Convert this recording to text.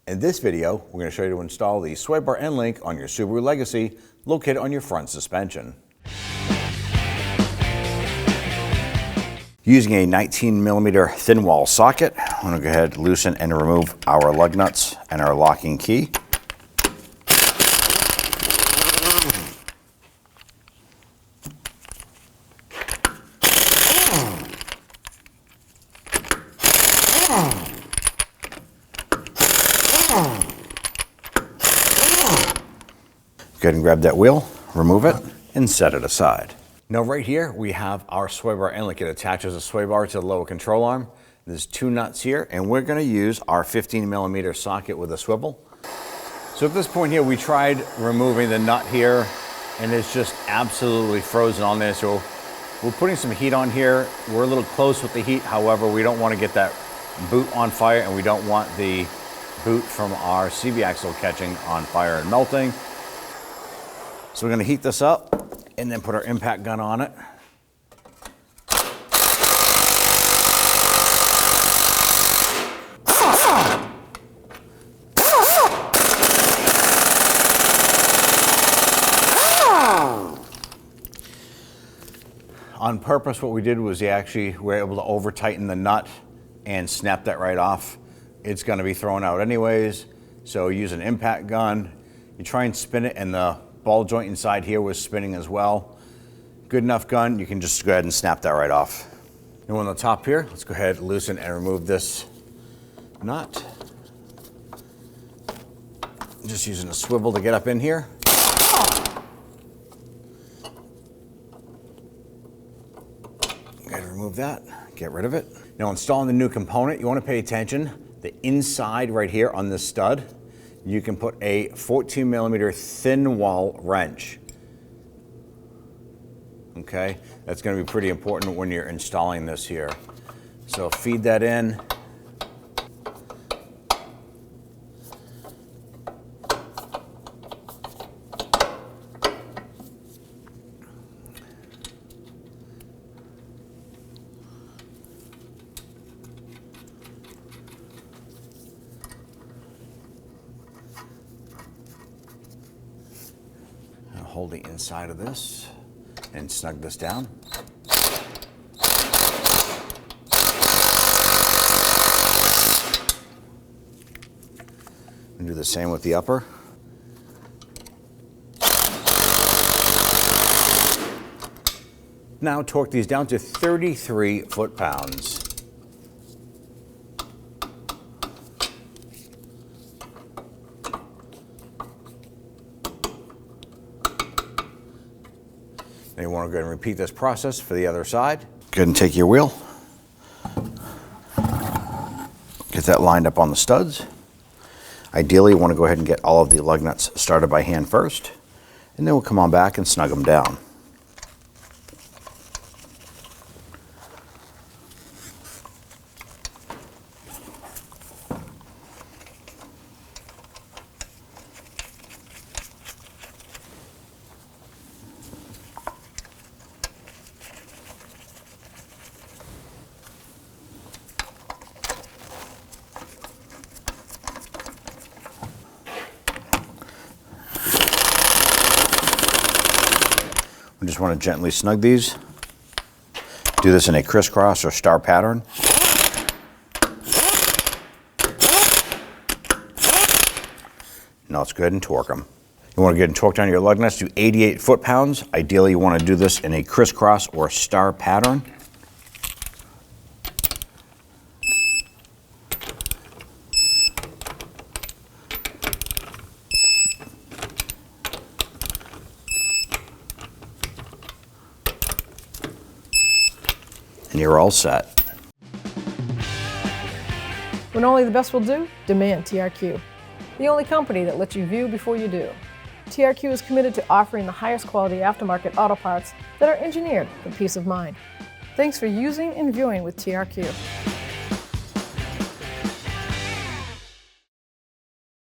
In this video, we're going to show you to install the sway bar end link on your Subaru Legacy located on your front suspension. Using a 19mm thin wall socket, I'm going to go ahead, loosen and remove our lug nuts and our locking key. Go ahead and grab that wheel, remove it, and set it aside. Now right here, we have our sway bar end link. It attaches a sway bar to the lower control arm. There's two nuts here, and we're gonna use our 15mm socket with a swivel. So at this point here, we tried removing the nut here, and it's just absolutely frozen on there. So we're putting some heat on here. We're a little close with the heat. However, we don't wanna get that boot on fire, and we don't want the boot from our CV axle catching on fire and melting. So we're going to heat this up and then put our impact gun on it. On purpose, what we did was we were able to over tighten the nut and snap that right off. It's going to be thrown out anyways, so use an impact gun. You try and spin it, and the ball joint inside here was spinning as well. Good enough gun, you can just go ahead and snap that right off. And on the top here, let's go ahead, loosen and remove this nut. Just using a swivel to get up in here. Go ahead and remove that, get rid of it. Now installing the new component, you want to pay attention. The inside right here on this stud, you can put a 14mm thin wall wrench. Okay, that's going to be pretty important when you're installing this here. So feed that in. Hold the inside of this and snug this down. And do the same with the upper. Now torque these down to 33 foot-pounds. Then you want to go ahead and repeat this process for the other side. Go ahead and take your wheel. Get that lined up on the studs. Ideally, you want to go ahead and get all of the lug nuts started by hand first, and then we'll come on back and snug them down. We just want to gently snug these. Do this in a crisscross or star pattern. Now let's go ahead and torque them. You want to get and torque down your lug nuts to 88 foot-pounds. Ideally, you want to do this in a crisscross or star pattern. And you're all set. When only the best will do, demand TRQ. The only company that lets you view before you do. TRQ is committed to offering the highest quality aftermarket auto parts that are engineered for peace of mind. Thanks for using and viewing with TRQ.